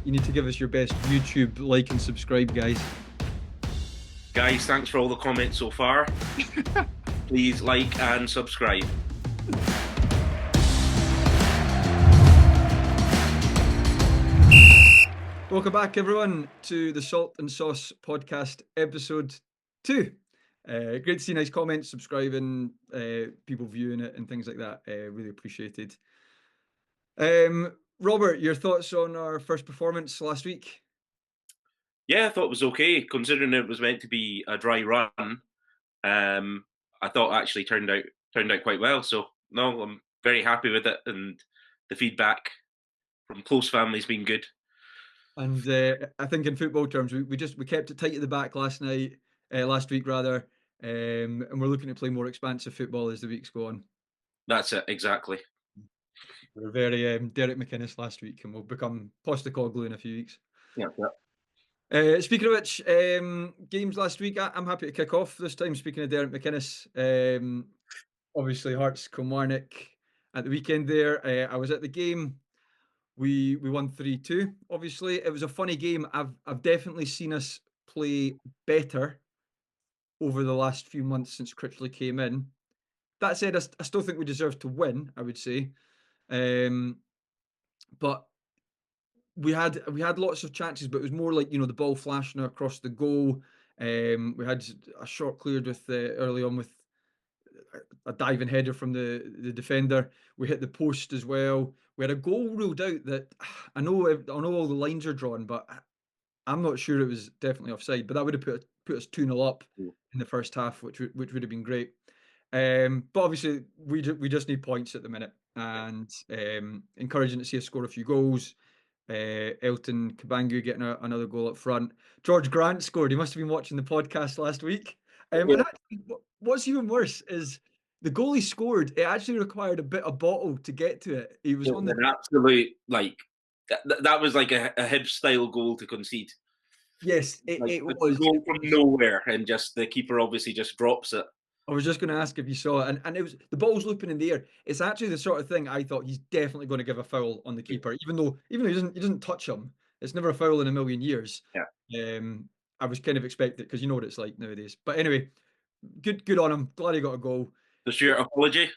you need to give us your best YouTube like and subscribe, guys. Guys, thanks for all the comments so far. Please like and subscribe. Welcome back, everyone, to the Salt and Sauce podcast, episode 2. Great to see nice comments, subscribing, people viewing it, and things like that. Really appreciated. Robert, your thoughts on our first performance last week? Yeah, I thought it was okay, considering it was meant to be a dry run. I thought it actually turned out quite well. So no, I'm very happy with it, and the feedback from close family's been good. And I think in football terms, we kept it tight at the back last week rather, and we're looking to play more expansive football as the weeks go on. That's it, exactly. We were very Derek McInnes last week, and we'll become Postecoglou in a few weeks. Yeah, yeah. Speaking of which, games last week, I'm happy to kick off this time. Speaking of Derek McInnes, obviously Hearts Kilmarnock at the weekend there. I was at the game. We won 3-2. Obviously, it was a funny game. I've definitely seen us play better over the last few months since Critchley came in. That said, I still think we deserve to win, I would say. But we had lots of chances, but it was more like, the ball flashing across the goal. We had a shot cleared with early on with a diving header from the defender. We hit the post as well. We had a goal ruled out that I know all the lines are drawn, but I'm not sure it was definitely offside. But that would have put us 2-0 up in the first half, which would have been great. But obviously we just need points at the minute, and encouraging to see us score a few goals. Elton Kabangu getting another goal up front. George Grant scored. He must have been watching the podcast last week. And actually, what's even worse is the goal he scored. It actually required a bit of bottle to get to it. He was on the An absolute that was like a Hibs style goal to concede. yes, Like it a was. goal from nowhere, and just the keeper obviously just drops it. I was just going to ask if you saw it, and it was the ball's looping in the air. It's actually the sort of thing I thought he's definitely going to give a foul on the keeper, even though he doesn't touch him. It's never a foul in a million years. Yeah. I was kind of expecting it because you know what it's like nowadays. But anyway, good on him. Glad he got a goal. So your apology?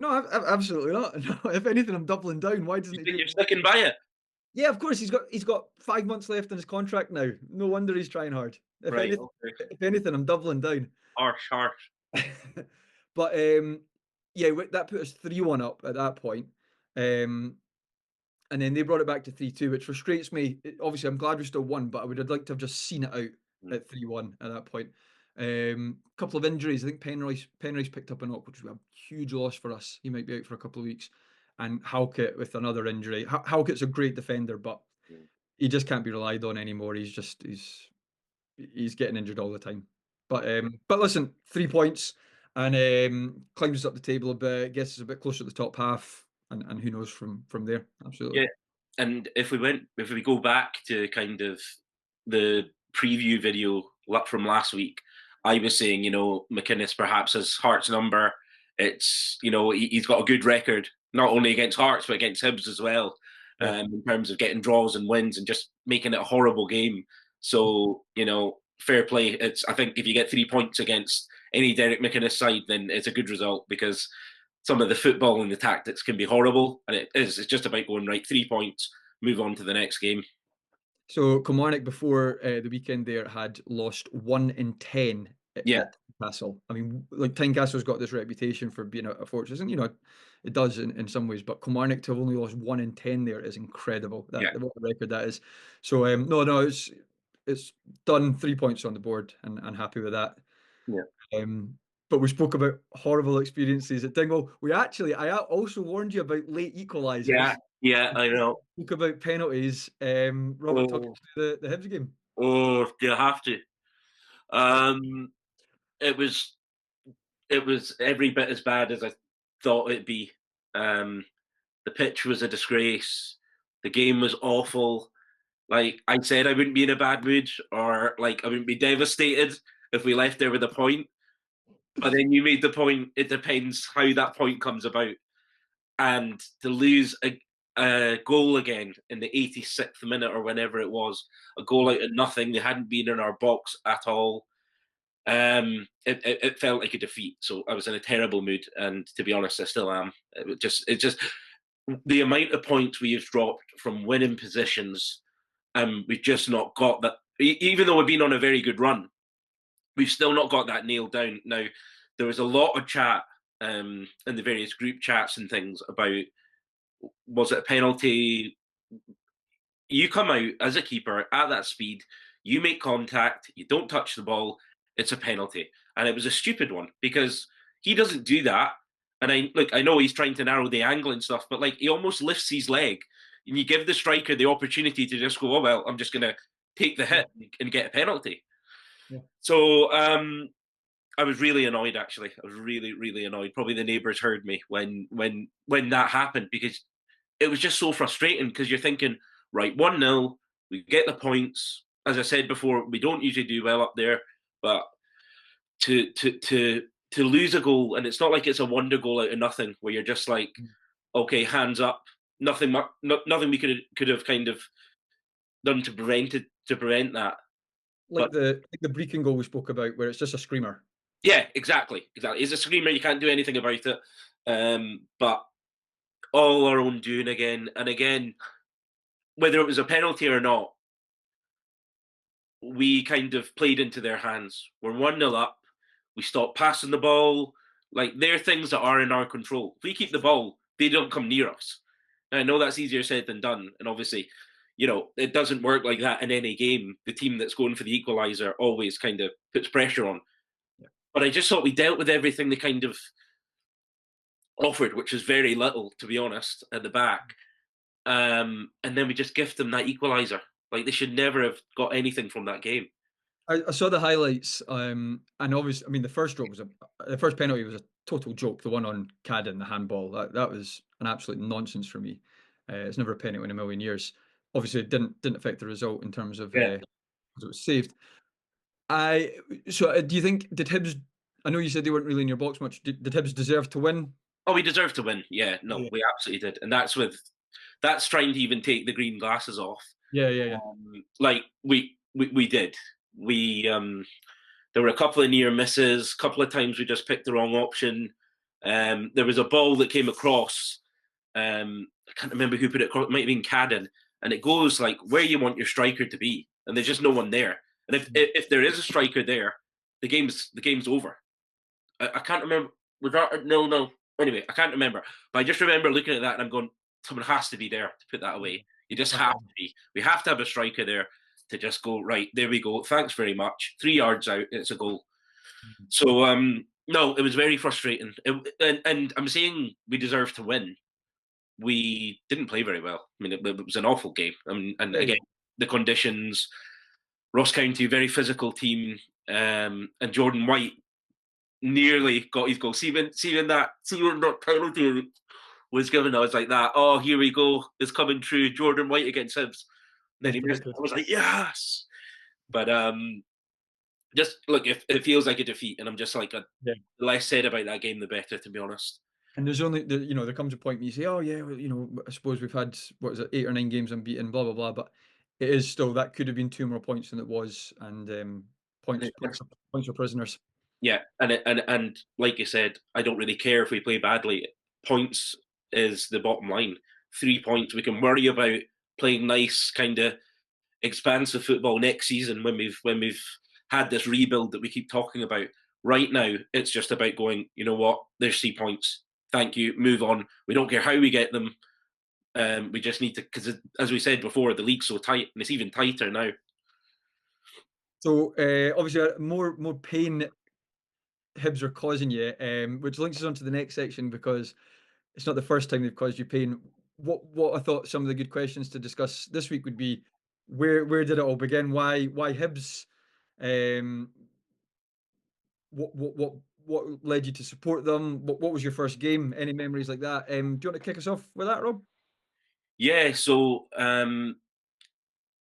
No, absolutely not. No, if anything, I'm doubling down. Why doesn't he do You're it? sticking by it, Yeah, of course. He's got 5 months left in his contract now. No wonder he's trying hard. If right? anything, Okay. if anything, I'm doubling down. Harsh. But yeah, that put us 3-1 up at that point. And then they brought it back to 3-2, which frustrates me. Obviously, I'm glad we still won, but I would have liked to have just seen it out at 3-1 at that point. Couple of injuries. I think Penrice picked up a knock, which was a huge loss for us. He might be out for a couple of weeks. And Halkett with another injury. Halkett's a great defender, but he just can't be relied on anymore. He's getting injured all the time. But listen, 3 points and climbs us up the table a bit, gets us a bit closer to the top half, and who knows from there. Absolutely. Yeah, and if we go back to kind of the preview video from last week, I was saying, McInnes perhaps has Hearts' number. It's, he's got a good record, not only against Hearts, but against Hibs as well, in terms of getting draws and wins and just making it a horrible game. So, fair play. I think if you get 3 points against any Derek McInnes side, then it's a good result, because some of the football and the tactics can be horrible, and it's just about going right. 3 points, move on to the next game. So Kilmarnock before the weekend there had lost 1 in 10 at Tynecastle. I mean, like, Tynecastle's got this reputation for being a fortress, and it does in some ways. But Kilmarnock to have only lost 1 in 10 there is incredible. What a record that is. So no, it's done. 3 points on the board, and happy with that. Yeah. But we spoke about horrible experiences at Dingle. I also warned you about late equalisers. Yeah, I know. Spoke about penalties. Robert, talk us through the Hibs game. Oh, do you have to? It was every bit as bad as I thought it'd be. The pitch was a disgrace. The game was awful. Like I said, I wouldn't be in a bad mood, or like I wouldn't be devastated if we left there with a point. But then you made the point, it depends how that point comes about. And to lose a goal again in the 86th minute or whenever it was, a goal out of nothing. They hadn't been in our box at all. It felt like a defeat. So I was in a terrible mood, and to be honest, I still am. It just the amount of points we have dropped from winning positions, we've just not got that. Even though we've been on a very good run, we've still not got that nailed down. Now, there was a lot of chat in the various group chats and things about, was it a penalty? You come out as a keeper at that speed, you make contact, you don't touch the ball, it's a penalty. And it was a stupid one because he doesn't do that. And I know he's trying to narrow the angle and stuff, but like he almost lifts his leg, and you give the striker the opportunity to just go, oh well, I'm just gonna take the Yeah, hit and get a penalty. yeah. So I was really annoyed. Actually, I was really, really annoyed. Probably the neighbours heard me when that happened, because it was just so frustrating, because you're thinking, right, 1-0, we get the points. As I said before, we don't usually do well up there, but to lose a goal, and it's not like it's a wonder goal out of nothing, where you're just like, Mm. okay, hands up, nothing we could have kind of done to prevent that. But Like the Brecon goal we spoke about, where it's just a screamer. yeah, exactly. It's a screamer. You can't do anything about it. But all our own doing again and again, whether it was a penalty or not, we kind of played into their hands. We're 1-0 up. We stop passing the ball. Like, they're things that are in our control. If we keep the ball, they don't come near us. And I know that's easier said than done. And obviously, it doesn't work like that in any game. The team that's going for the equaliser always kind of puts pressure on. Yeah. But I just thought we dealt with everything they kind of offered, which is very little, to be honest, at the back. And then we just gift them that equaliser. Like, they should never have got anything from that game. I saw the highlights, and obviously, I mean, the first penalty was a total joke. The one on Cadden, the handball, that was an absolute nonsense for me. It's never a penalty in a million years. Obviously, it didn't affect the result in terms of Yeah. 'cause it was saved. I do you think did Hibs? I know you said they weren't really in your box much. Did Hibs deserve to win? Oh, we deserve to win. Yeah, no, Yeah, we absolutely did. And that's trying to even take the green glasses off. yeah, yeah, yeah. Like, we did. We There were a couple of near misses, a couple of times we just picked the wrong option. There was a ball that came across. I can't remember who put it across. It might have been Cadden, and it goes like where you want your striker to be, and there's just no one there. And if there is a striker there, the game's over. I can't remember. Was that no, no? Anyway, I can't remember. But I just remember looking at that and I'm going, someone has to be there to put that away. You just have to be. We have to have a striker there to just go, right, there we go. Thanks very much. 3 yards out, it's a goal. So no, it was very frustrating. And I'm saying we deserve to win. We didn't play very well. I mean, it was an awful game. And Yeah, again, yeah. the conditions. Ross County, very physical team, and Jordan White nearly got his goal. See when that penalty was given, I was like that. Oh, here we go. It's coming true. Jordan White against Hibs. Then Most he missed. predicted. I was like, yes. But just look, if it feels like a defeat, and I'm just like, Yeah. the less said about that game, the better. To be honest. And there comes a point where you say, oh yeah, well, I suppose we've had what is it, 8 or 9 games unbeaten, blah blah blah. But it is still that could have been 2 more points than it was, and And points it points just, points are prisoners. yeah, and like you said, I don't really care if we play badly. Points is the bottom line. 3 points. We can worry about playing nice, kind of expansive football next season when we've had this rebuild that we keep talking about. Right now, it's just about going, you know what? There's 3 points. Thank you. Move on. We don't care how we get them. We just need to, because as we said before, the league's so tight, and it's even tighter now. So obviously, more pain Hibs are causing you, which links us on to the next section because it's not the first time they've caused you pain. What I thought some of the good questions to discuss this week would be where did it all begin? Why Hibs? Um, what led you to support them? What was your first game? Any memories like that? Do you want to kick us off with that, Rob? Yeah, so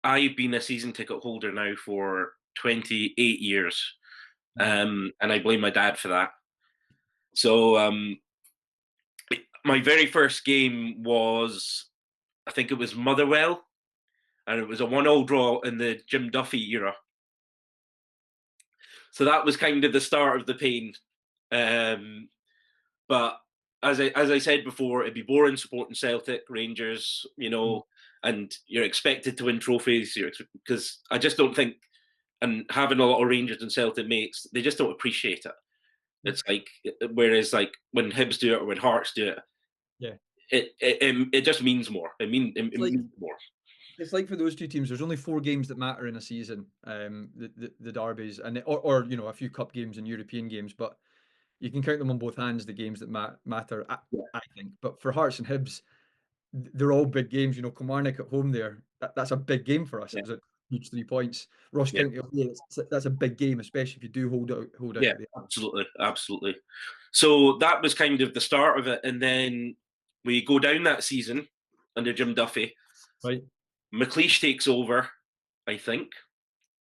I've been a season ticket holder now for 28 years, Mhm. and I blame my dad for that. So my very first game was I think it was Motherwell, and it was a 1-1 draw in the Jim Duffy era. So that was kind of the start of the pain. Um, but as I said before, it'd be boring supporting Celtic, Rangers, Mm. and you're expected to win trophies. Because I just don't think, and having a lot of Rangers and Celtic mates, they just don't appreciate it. Yeah. It's like, whereas like when Hibs do it or when Hearts do it, Yeah. it just means more. It It's like means more. it's like for those two teams, there's only 4 games that matter in a season. The derbies and or a few cup games and European games, but you can count them on both hands. The games that matter, Yeah, I think. But for Hearts and Hibs, they're all big games. Kilmarnock at home there, that's a big game for us. It yeah, was a huge 3 points. Ross yeah, County away, that's a big game, especially if you do hold out yeah. at the end. Absolutely, absolutely. So that was kind of the start of it, and then we go down that season under Jim Duffy. Right? McLeish takes over, I think,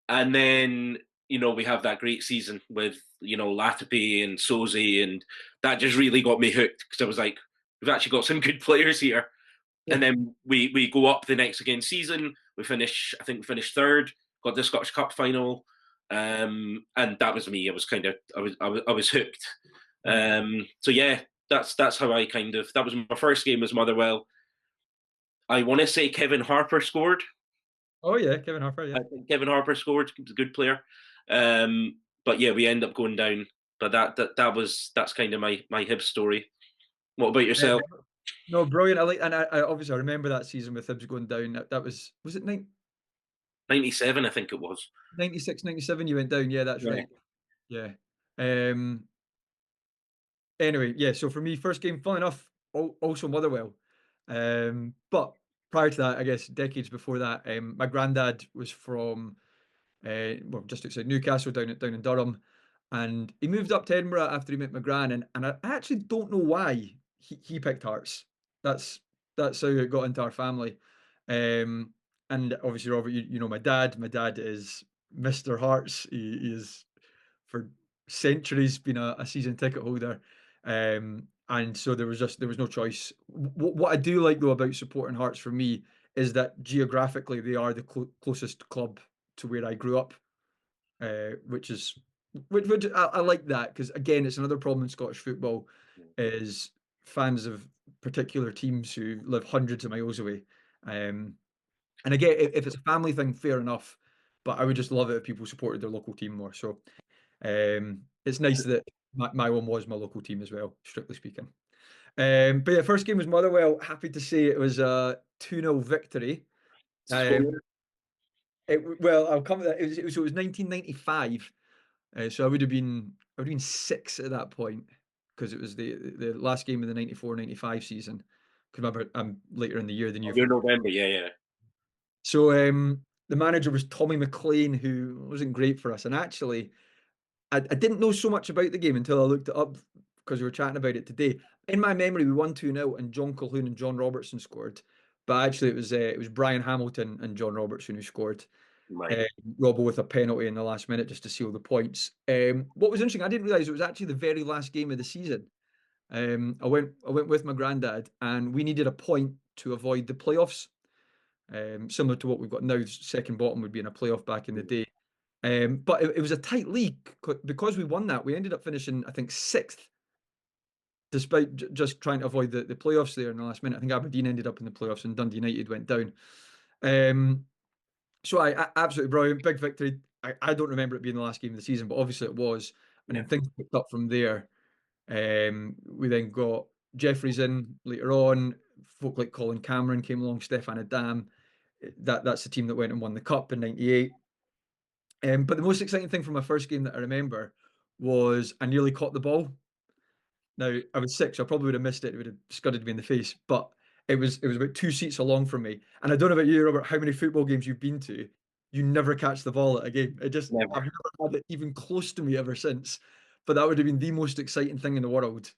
and then we have that great season with Latipi and Sozi, and that just really got me hooked because I was like, we've actually got some good players here. Yeah. And then we go up the next again season. I think we finished third, got the Scottish Cup final, and that was me. I was hooked. Mm. So yeah, that's how I kind of that was my first game as Motherwell. I want to say Kevin Harper scored. Oh yeah, Kevin Harper. Yeah. I think Kevin Harper scored. He was a good player. But yeah, we end up going down. But that's kind of my Hibs story. What about Uh, yourself? no, brilliant. I obviously I remember that season with Hibs going down. That was it 97, I think it was. 96, 97 you went down. Yeah, that's Yeah, right. Yeah. Um, anyway, yeah, so for me, first game, fun enough, also Motherwell. But prior to that, I guess decades before that, my granddad was from well, just outside Newcastle, down in Durham, and he moved up to Edinburgh after he met my gran, and I actually don't know why he picked Hearts. That's that's how it got into our family. Um, and obviously, Robert, you know my dad. My dad is Mr. Hearts. He is for centuries been a season ticket holder. And so there was no choice. What I do like though about supporting Hearts for me is that geographically they are the closest club to where I grew up, which is which I like that because again it's another problem in Scottish football is fans of particular teams who live hundreds of miles away. Um, and again, if it's a family thing, fair enough. But I would just love it if people supported their local team more. So it's nice that my one was my local team as well, strictly speaking. But yeah, first game was Motherwell. Happy to say it was a 2-0 victory. Um, score. well, I'll come to that. So it was 1995. So I would have been 6 at that point because it was the last game of the 94-95 season. Because remember, I'm later in the year than you You're for. November, yeah, yeah. So the manager was Tommy McLean, who wasn't great for us. And actually, I didn't know so much about the game until I looked it up because we were chatting about it today. In my memory, we won 2-0 and John Colquhoun and John Robertson scored. But actually, it was Brian Hamilton and John Robertson who scored. Right. Uh, Robbo with a penalty in the last minute just to seal the points. What was interesting, I didn't realise it was actually the very last game of the season. I went with my granddad, and we needed a point to avoid the playoffs. Similar to what we've got now, second bottom would be in a playoff back in the day. But it was a tight league because we won that. We ended up finishing, I think, sixth, despite just trying to avoid the playoffs there in the last minute. I think Aberdeen ended up in the playoffs and Dundee United went down. Um, so I absolutely brilliant, big victory. I don't remember it being the last game of the season, but obviously it was. And Yeah. then things picked up from there. We then got Jeffries in later on. Folk like Colin Cameron came along, Stefan Adam. That's the team that went and won the cup in '98. But the most exciting thing from my first game that I remember was I nearly caught the ball. Now I was 6, so I probably would have missed it. It would have scudded me in the face. But it was about 2 seats along from me. And I don't know about you, Robert, how many football games you've been to. You never catch the ball at a game. I've Never. never had it even close to me ever since. But that would have been the most exciting thing in the world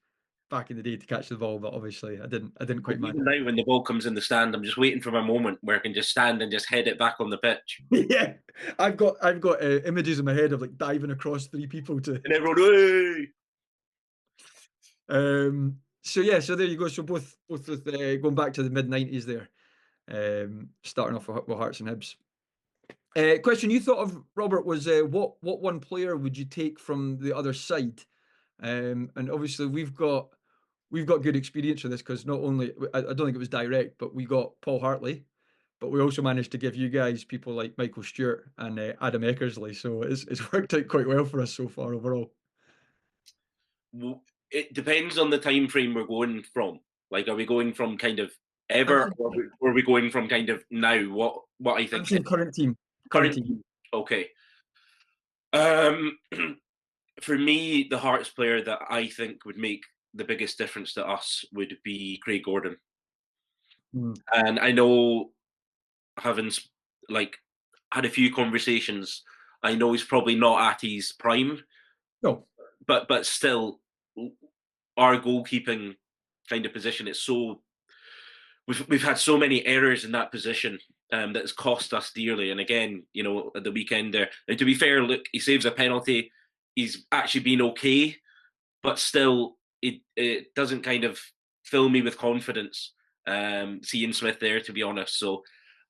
back in the day to catch the ball. But obviously I didn't But quite manage. even now, when the ball comes in the stand, I'm just waiting for my moment where I can just stand and just head it back on the pitch. Yeah, I've got images in my head of like diving across 3 people to. And everyone, hey! So yeah, so there you go. So both with going back to the mid '90s there. starting off with Hearts and Hibs. Question you thought of, Robert, was what one player would you take from the other side? And obviously we've got good experience with this because not only I don't think it was direct, but we got Paul Hartley, but we also managed to give you guys people like Michael Stewart and Adam Eckersley. So it's worked out quite well for us so far overall. It depends on the time frame we're going from. Like, are we going from kind of I'm ever, saying, or are we going from kind of now? What I I'm think saying current team, current current team. team. Okay. Um, for me, the Hearts player that I think would make the biggest difference to us would be Craig Gordon. Mm. And I know, having like had a few conversations, I know he's probably not at his prime, No, but still, our goalkeeping kind of position is so we've had so many errors in that position that has cost us dearly. And again, at the weekend there, and to be fair, look, he saves a penalty. He's actually been okay, but still, it doesn't kind of fill me with confidence seeing Smith there, to be honest. So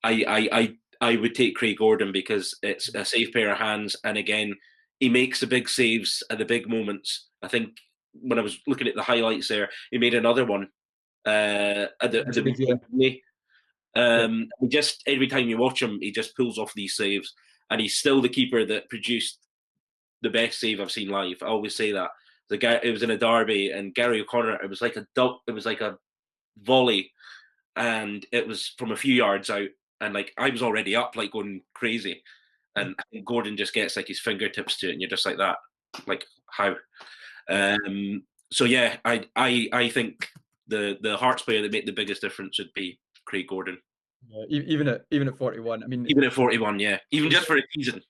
I would take Craig Gordon because it's a safe pair of hands, and again, he makes the big saves at the big moments. I think when I was looking at the highlights there, he made another one at the yeah, beginning. yeah. He just every time you watch him, he just pulls off these saves, and he's still the keeper that produced the best save I've seen live. I always say that. The guy, it was in a derby, and Gary O'Connor. It was like a volley, and it was from a few yards out, and like I was already up, like going crazy, and Gordon just gets like his fingertips to it, and you're just like that, like how. So yeah, I think the Hearts player that made the biggest difference would be Craig Gordon. Even at 41. I mean, Even at 41, yeah. Even it's, just for a season.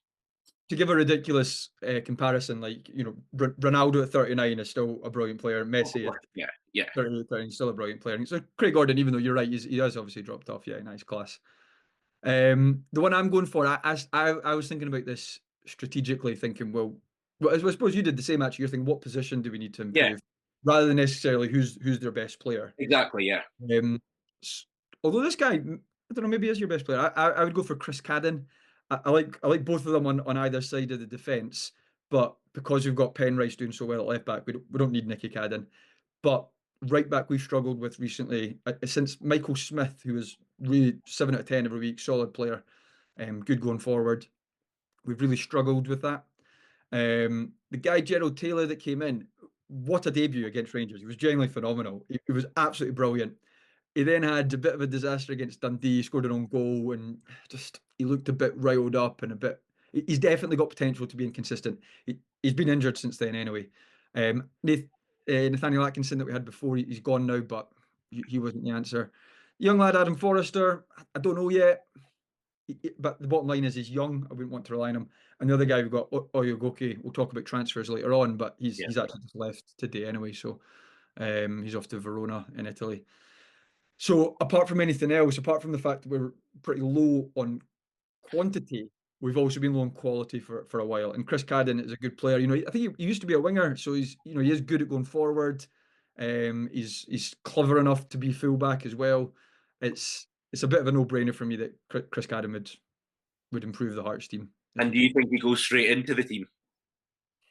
to give a ridiculous comparison, like Ronaldo at 39 is still a brilliant player. Of Messi at course. Yeah, yeah. 38, 39 is still a brilliant player. So Craig Gordon, even though you're right, he has obviously dropped off. Yeah, nice class. The one I'm going for, I was thinking about this strategically, thinking, well, I suppose you did the same. Actually, you're thinking, what position do we need to Yeah, improve, rather than necessarily who's their best player. exactly, yeah. Um, Although this guy, I don't know, maybe he is your best player. I would go for Chris Cadden. I like both of them on either side of the defence, but because we've got Penrice doing so well at left back, we don't need Nicky Cadden. But right back we've struggled with recently since Michael Smith, who was really 7 out of 10 every week, solid player, good going forward. We've really struggled with that. The guy Gerald Taylor that came in, what a debut against Rangers! He was genuinely phenomenal. He was absolutely brilliant. He then had a bit of a disaster against Dundee. He scored an own goal and just he looked a bit riled up and a bit. He's definitely got potential to be inconsistent. He's been injured since then anyway. Nathaniel Atkinson that we had before, he's gone now, but he wasn't the answer. Young lad Adam Forrester, I don't know yet, but the bottom line is he's young. I wouldn't want to rely on him. And the other guy we've got Oyogoki. We'll talk about transfers later on, but he's Yeah. he's actually just left today anyway, so he's off to Verona in Italy. So apart from anything else, apart from the fact that we're pretty low on quantity, we've also been low on quality for a while. And Chris Cadden is a good player. I think he used to be a winger, so he is good at going forward. He's clever enough to be fullback as well. It's a bit of a no-brainer for me that Chris Cadden would improve the Hearts team. And do you think he goes straight into the team?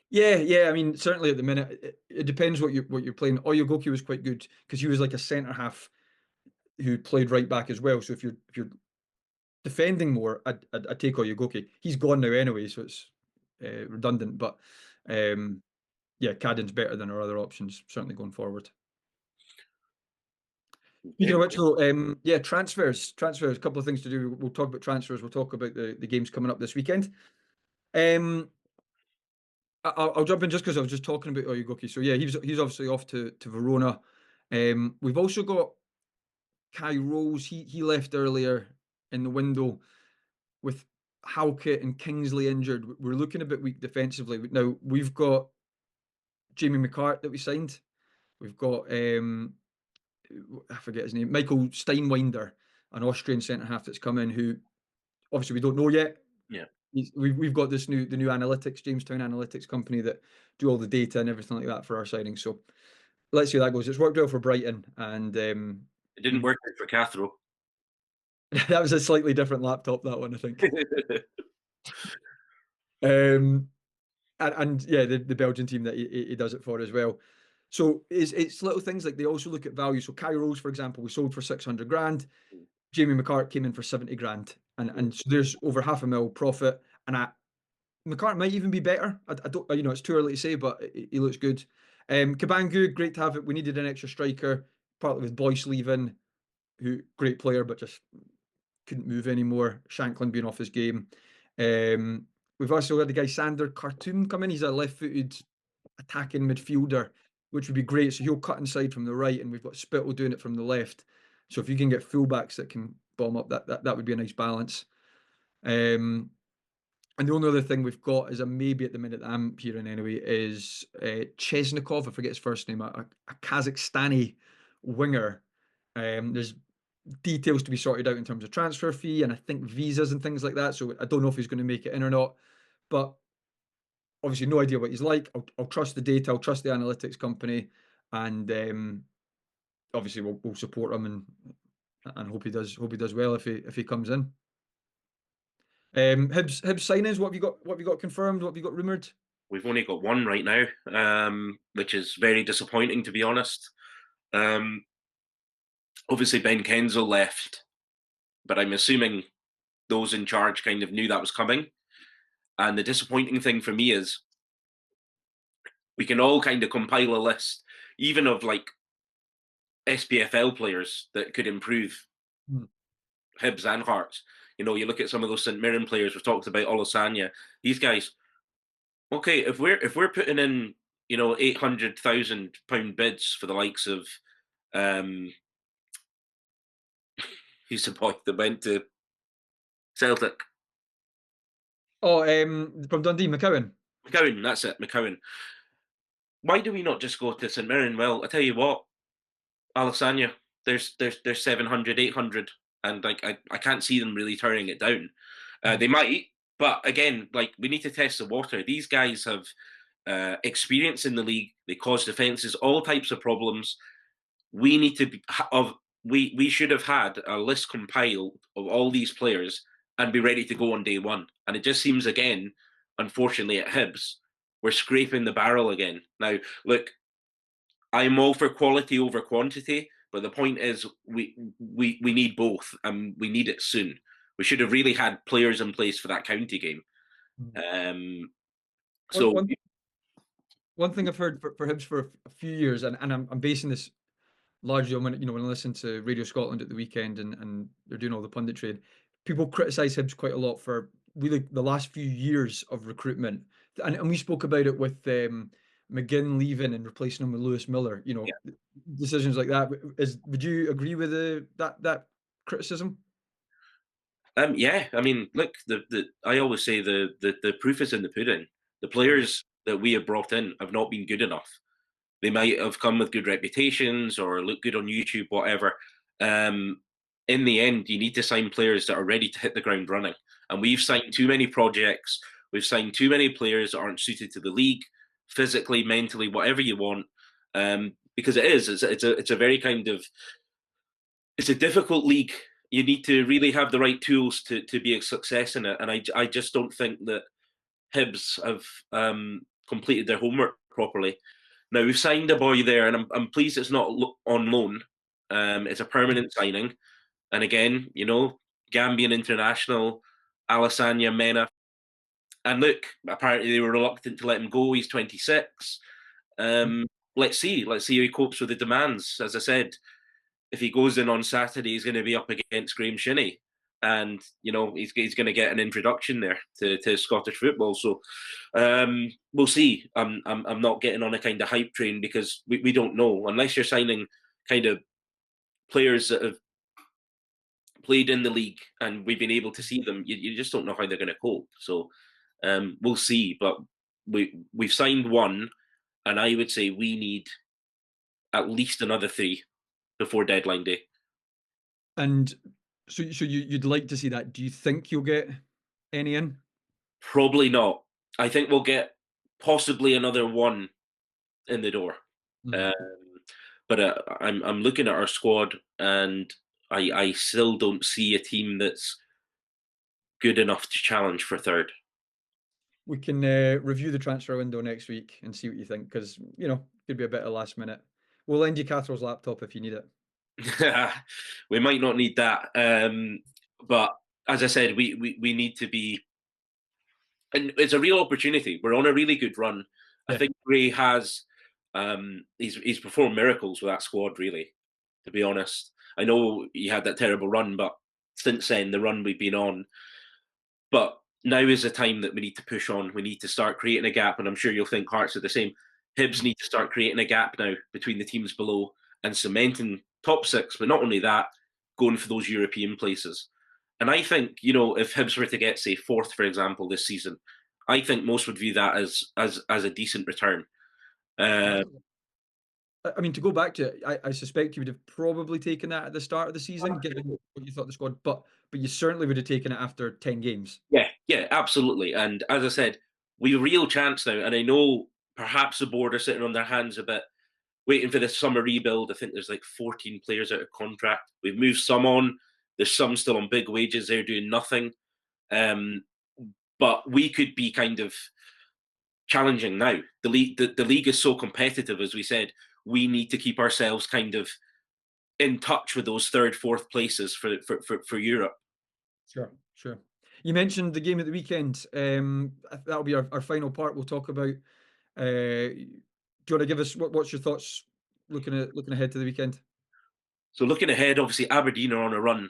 Yeah, yeah. I mean, certainly at the minute, it depends what you're playing. Oyogoki was quite good because he was like a centre half who played right back as well. So if you're defending more, I'd take Oyogoki. He's gone now anyway, so it's redundant. But um, yeah, Cadden's better than our other options, certainly going forward. Speaking Okay. of which, though, yeah, transfers. A couple of things to do. We'll talk about transfers. We'll talk about the games coming up this weekend. Um, I'll jump in just because I was just talking about Oyogoki. So yeah, he's obviously off to Verona. We've also got Kai Rose. He left earlier in the window with Halkett and Kingsley injured. We're looking a bit weak defensively. Now we've got Jamie McCart that we signed. We've got I forget his name, Michael Steinwinder, an Austrian centre half that's come in, who obviously we don't know yet. Yeah. We've got the new analytics, Jamestown Analytics company that do all the data and everything like that for our signing. So let's see how that goes. It's worked well for Brighton, and It didn't we work out for Cathro. That was a slightly different laptop, that one, I think. Um, and yeah, the Belgian team that he does it for as well. So it's little things like they also look at value. So Kai Rose, for example, we sold for 600 grand. Jamie McCart came in for 70 grand, and so there's over half a mil profit. And McCart might even be better. I don't, it's too early to say, but he looks good. Kabangu, great to have it. We needed an extra striker, partly with Boyce leaving, who great player, but just couldn't move anymore. Shanklin being off his game. Um, we've also had the guy Sander Khartoum come in. He's a left-footed attacking midfielder, which would be great. So he'll cut inside from the right, and we've got Spittle doing it from the left. So if you can get fullbacks that can bomb up, that would be a nice balance. Um, and the only other thing we've got is a maybe at the minute that I'm hearing anyway is Chesnikov. I forget his first name, a Kazakhstani winger. There's details to be sorted out in terms of transfer fee and I think visas and things like that. So I don't know if he's going to make it in or not. But obviously, no idea what he's like. I'll trust the data. I'll trust the analytics company, and obviously we'll support him and hope he does well if he comes in. Hibs signings. What have you got? What have you got confirmed? What have you got rumored? We've only got one right now, which is very disappointing, to be honest. Um, Obviously, Ben Kenzel left, but I'm assuming those in charge kind of knew that was coming. And the disappointing thing for me is we can all kind of compile a list, even of like SPFL players that could improve Hmm. Hibs and Hearts. You know, you look at some of those St Mirren players. We've talked about Olasanya. These guys. Okay, if we're putting in, £800,000 bids for the likes of um, who's the boy that went to Celtic? Oh, from Dundee, McCowan. McCowan. That's it, McCowan. Why do we not just go to St Mirren? Well, I tell you what, Alessandra, there's 700, 800, and like I can't see them really turning it down. Hmm. They might, but again, like we need to test the water. These guys have experience in the league. They cause defenses, all types of problems. We need to be of we should have had a list compiled of all these players and be ready to go on day one. And it just seems again, unfortunately, at Hibs, we're scraping the barrel again. Now, look, I'm all for quality over quantity, but the point is we need both, and we need it soon. We should have really had players in place for that county game. Hmm. Um, One, so one one thing I've heard for Hibs for a few years, and I'm basing this largely on when I listen to Radio Scotland at the weekend and they're doing all the punditry, people criticise Hibs quite a lot for really the last few years of recruitment, and we spoke about it with McGinn leaving and replacing him with Lewis Miller. yeah, Decisions like that. Would you agree with that criticism? yeah. I mean, look, the I always say the proof is in the pudding. The players that we have brought in have not been good enough. They might have come with good reputations or look good on YouTube, whatever. Um, in the end, you need to sign players that are ready to hit the ground running. And we've signed too many projects. We've signed too many players that aren't suited to the league, physically, mentally, whatever you want. Because it's a very kind of it's a difficult league. You need to really have the right tools to be a success in it. And I just don't think that Hibs have completed their homework properly. Now we've signed a boy there, and I'm pleased it's not on loan. It's a permanent signing, and again, Gambian international, Alassane Mena. And look, apparently they were reluctant to let him go. He's 26. Um, let's see how he copes with the demands. As I said, if he goes in on Saturday, he's going to be up against Graham Shinney, and he's going to get an introduction there to Scottish football. So we'll see. I'm not getting on a kind of hype train because we don't know unless you're signing kind of players that have played in the league and we've been able to see them. You just don't know how they're going to cope. So we'll see. But we've signed one, and I would say we need at least another three before deadline day. And so you'd like to see that. Do you think you'll get any in? Probably not. I think we'll get possibly another one in the door. Hmm. Um, but I'm looking at our squad, and I still don't see a team that's good enough to challenge for third. We can review the transfer window next week and see what you think, because could be a bit of last minute. We'll lend you Cathro's laptop if you need it. We might not need that, but as I said, we need to be, and it's a real opportunity. We're on a really good run. I Yeah, think Gray has, he's performed miracles with that squad. Really, to be honest, I know he had that terrible run, but since then, the run we've been on. But now is the time that we need to push on. We need to start creating a gap, and I'm sure you'll think Hearts are the same. Hibs need to start creating a gap now between the teams below and cementing top six. But not only that, going for those European places. And I think, if Hibs were to get, say, fourth, for example, this season, I think most would view that as a decent return. Uh, definitely. I mean, to go back to it, I suspect you would have probably taken that at the start of the season, given what you thought the squad, but you certainly would have taken it after 10 games. yeah, yeah, absolutely. And as I said, we've a real chance now. And I know perhaps the board are sitting on their hands a bit, waiting for the summer rebuild. I think there's like 14 players out of contract. We've moved some on. There's some still on big wages. They're doing nothing. Um, but we could be kind of challenging now. The league is so competitive, as we said. We need to keep ourselves kind of in touch with those third, fourth places for Europe. Sure, sure. You mentioned the game at the weekend. That'll be our final part. We'll talk about. Do you want to give us what's your thoughts looking ahead to the weekend? So looking ahead, obviously Aberdeen are on a run.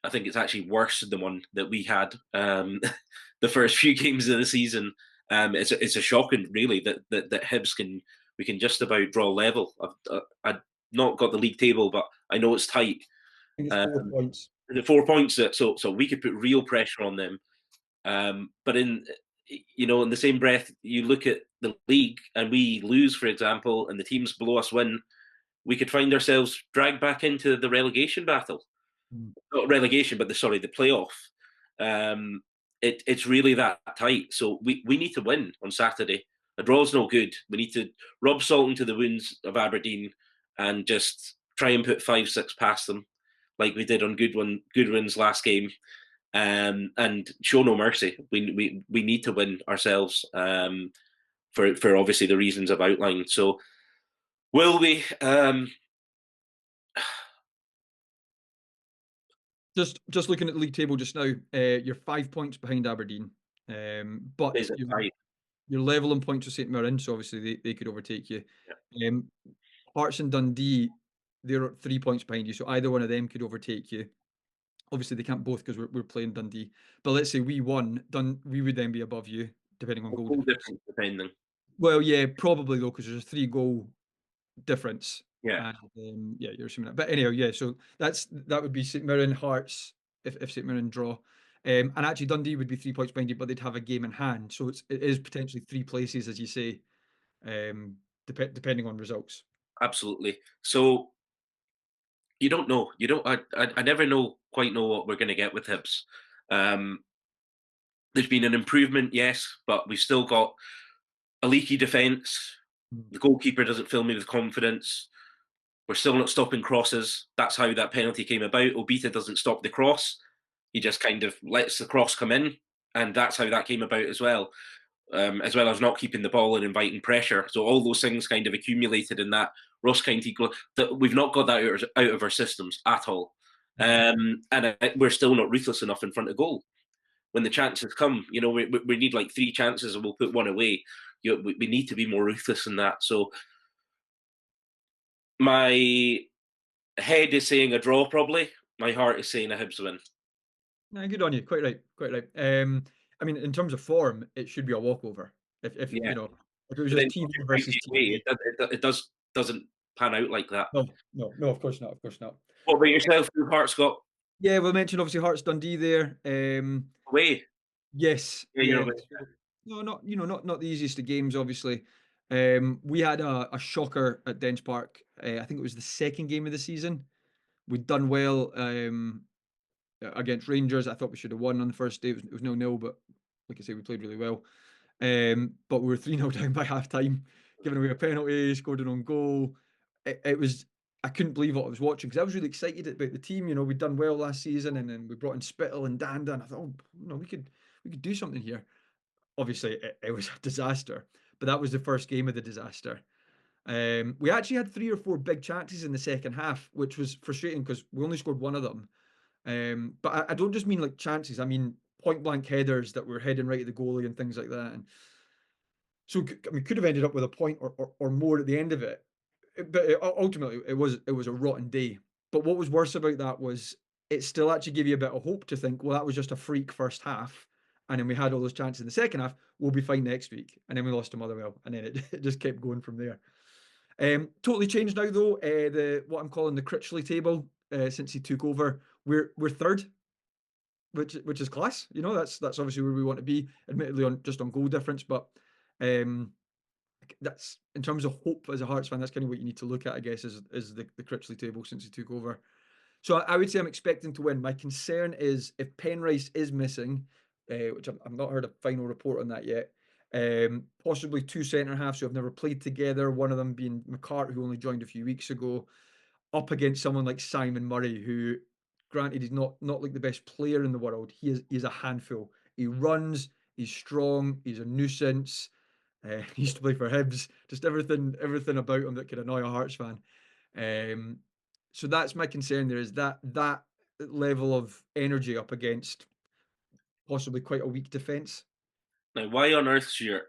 I think it's actually worse than the one that we had the first few games of the season. It's a shocking, really, that Hibs we can just about draw level. I've not got the league table, but I know it's tight. I think it's Um, 4 points. the 4 points that so we could put real pressure on them. But in the same breath, you look at the league and we lose, for example, and the teams below us win, we could find ourselves dragged back into the relegation battle. Mm. Not relegation, but the playoff. Um, it's really that tight. So we need to win on Saturday. A draw's no good. We need to rub salt into the wounds of Aberdeen and just try and put 5-6 past them, like we did on Goodwin's last game, and show no mercy. We need to win ourselves, for obviously the reasons I've outlined. So will we? Just looking at the league table just now, you're 5 points behind Aberdeen, but Is it you're tight? you're level in points with St Mirren, so obviously they could overtake you. Yeah. Um, Hearts and Dundee, they're 3 points behind you, so either one of them could overtake you. Obviously, they can't both because we're playing Dundee. But let's say we won, we would then be above you, depending on goal Goal difference. difference depending. Well, yeah, probably though, because there's a 3 goal difference. Yeah, And yeah, you're assuming that. But anyhow, yeah, so that would be St Mirren Hearts if St Mirren draw. And actually Dundee would be 3 points behind you, but they'd have a game in hand. So it is potentially three places, as you say, depending on results. absolutely. So you don't know. You don't. I never quite know what we're going to get with Hibs. Um, there's been an improvement, yes, but we've still got a leaky defence. Mm. The goalkeeper doesn't fill me with confidence. We're still not stopping crosses. That's how that penalty came about. Obita doesn't stop the cross. He just kind of lets the cross come in, and that's how that came about as well. As well as not keeping the ball and inviting pressure. So all those things kind of accumulated in that Ross County that we've not got that out of our systems at all. And we're still not ruthless enough in front of goal. When the chances come, we need like 3 chances and we'll put one away. We need to be more ruthless than that. So my head is saying a draw, probably. My heart is saying a Hibs win. Nah, good on you. Quite right. Quite right. I mean, in terms of form, it should be a walkover. If Yeah, if it was but just then TV versus County away, TV. doesn't pan out like that. No, no, no. Of course not. Of course not. What about yourself? Who Hearts got Yeah, we mentioned obviously Hearts Dundee there. away? Yes, Yeah, you're yeah. away. So, no, not the easiest of games, obviously. We had a shocker at Dens Park. I think it was the second game of the season. We'd done well against Rangers. I thought we should have won on the first day. It was 0-0, but like I say, we played really well. But we were 3-0 down by half time, giving away a penalty, scored an own goal. It was I couldn't believe what I was watching because I was really excited about the team. You know, we'd done well last season, and then we brought in Spittle and Danda, and I thought, oh, we could do something here. Obviously, it was a disaster, but that was the first game of the disaster. We actually had three or four big chances in the second half, which was frustrating because we only scored one of them. But I don't just mean like chances; I mean point blank headers that were heading right at the goalie and things like that. And so we could have ended up with a point or more at the end of it. But ultimately, it was a rotten day. But what was worse about that was it still actually gave you a bit of hope to think, well, that was just a freak first half, and then we had all those chances in the second half. We'll be fine next week, and then we lost to Motherwell, and then it, it just kept going from there. Totally changed now though. The what I'm calling the Critchley table since he took over, we're third, which is class. You know, that's obviously where we want to be. Admittedly, on just on goal difference, but um, that's in terms of hope as a Hearts fan. That's kind of what you need to look at, I guess, is the Critchley table since he took over. So I would say I'm expecting to win. My concern is if Penrice is missing, which I've not heard a final report on that yet. Possibly two centre halves who have never played together. One of them being McCart, who only joined a few weeks ago, up against someone like Simon Murray, who, granted, he's not like the best player in the world. He is a handful. He runs. He's strong. He's a nuisance. He used to play for Hibs. Just everything about him that could annoy a Hearts fan. Um, so that's my concern. There is that level of energy up against possibly quite a weak defence. Now, why on earth, sure?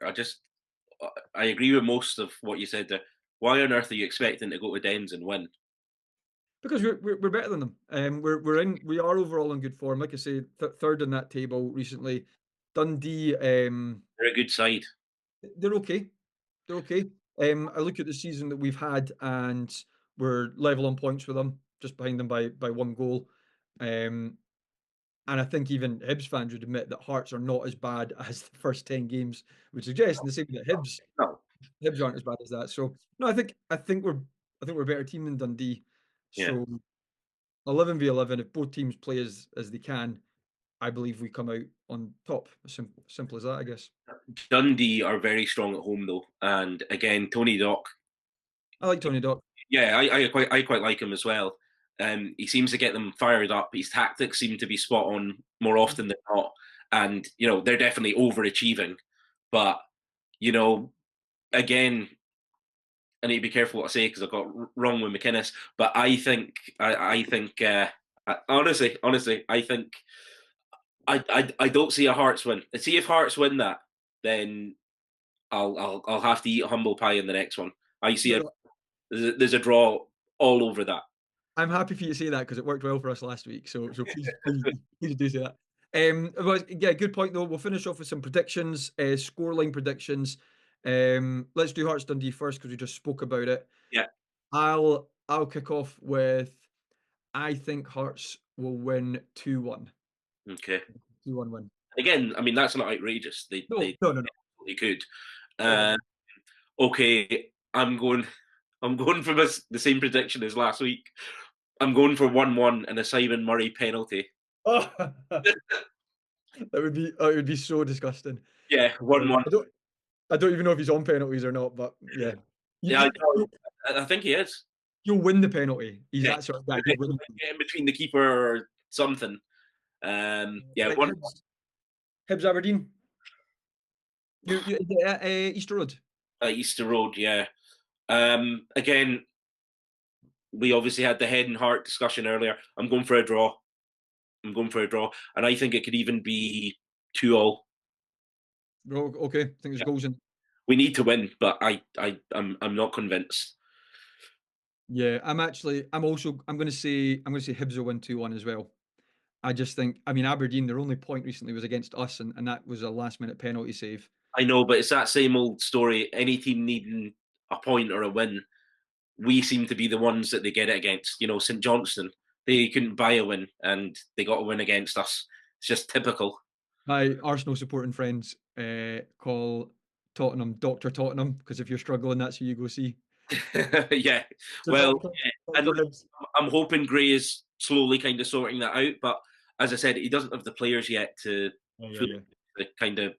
I agree with most of what you said there. Why on earth are you expecting to go to Dens and win? Because we're better than them. We are overall in good form. Like I say, third in that table recently. Dundee, They're a good side. they're okay. They're okay. I look at the season that we've had, and we're level on points with them, just behind them by one goal. Um, and I think even Hibs fans would admit that Hearts are not as bad as the first 10 games would suggest. And the same that No, Hibs aren't as bad as that. So no, I think we're a better team than Dundee. yeah. So 11v11, if both teams play as they can, I believe we come out on top. Simple as that, I guess. Dundee are very strong at home though, and again, Tony Dock. I like Tony Dock. Yeah, I quite like him as well. He seems to get them fired up. His tactics seem to be spot on more often than not, and they're definitely overachieving. But you know, again, I need to be careful what I say because I got wrong with McInnes. But honestly, I think I don't see a Hearts win. And see if Hearts win that, then I'll have to eat humble pie in the next one. I see No, a no, there's a draw all over that. I'm happy for you to say that because it worked well for us last week. So please do say that. Well, yeah, good point though. We'll finish off with some predictions, scoreline predictions. Let's do Hearts Dundee first because we just spoke about it. Yeah. I'll kick off with I think Hearts will win 2-1. Okay. 2-1 win. Again, I mean that's not outrageous. They No, they no, no, no. they could. Oh, Uh, okay, I'm going for the same prediction as last week. I'm going for 1-1 and a Simon Murray penalty. oh. That would be so disgusting. Yeah, 1-1. I don't even know if he's on penalties or not, but yeah. You, Yeah, you, you'll, I think he is. you'll win the penalty. He's Yeah, that sort of guy. He'll win. get in between the keeper or something. Yeah, Like one Hibs Aberdeen. Is it at, Easter Road. Easter Road. Yeah. Again, we obviously had the head and heart discussion earlier. I'm going for a draw. And I think it could even be 2-all. Oh, okay. I think there's Yeah. goals in. We need to win, but I'm not convinced. Yeah, I'm going to say Hibs will win 2-1 as well. I just think, I mean, Aberdeen, their only point recently was against us, and that was a last minute penalty save. I know, but it's that same old story. Any team needing a point or a win, we seem to be the ones that they get it against. St Johnston, they couldn't buy a win, and they got a win against us. It's just typical. My Arsenal supporting friends call Tottenham Dr. Tottenham because if you're struggling, that's who you go see. Yeah. So Well, yeah. And Dr. Hibs. I'm hoping Gray is slowly kind of sorting that out. But as I said, he doesn't have the players yet to Yeah, yeah, fully yeah. the kind of,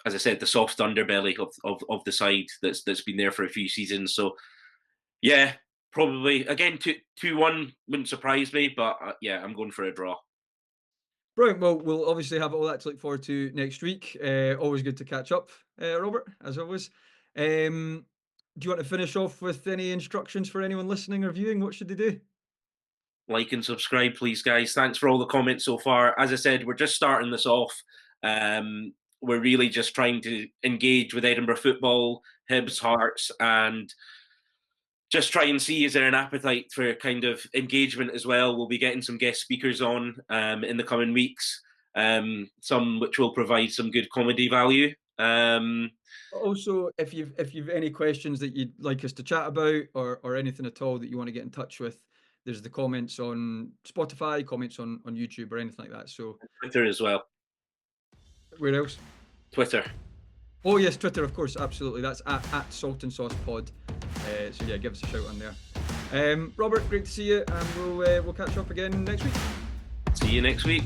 as I said, the soft underbelly of the side that's been there for a few seasons. So yeah, Probably again 2-1 wouldn't surprise me, but yeah, I'm going for a draw. Brilliant. Well, we'll obviously have all that to look forward to next week. Always good to catch up, Robert, as always. Do you want to finish off with any instructions for anyone listening or viewing? What should they do? Like and subscribe, please, guys. Thanks for all the comments so far. As I said, we're just starting this off. We're really just trying to engage with Edinburgh football, Hibs, Hearts, and just try and see is there an appetite for kind of engagement as well. We'll be getting some guest speakers on in the coming weeks, some which will provide some good comedy value. Also, if you've any questions that you'd like us to chat about or anything at all that you want to get in touch with, there's the comments on Spotify, comments on YouTube or anything like that. So Twitter as well. where else? Twitter. Oh yes, Twitter, of course, absolutely. That's at Salt and Sauce Pod. So yeah, give us a shout on there. Robert, great to see you, and we'll catch up again next week. See you next week.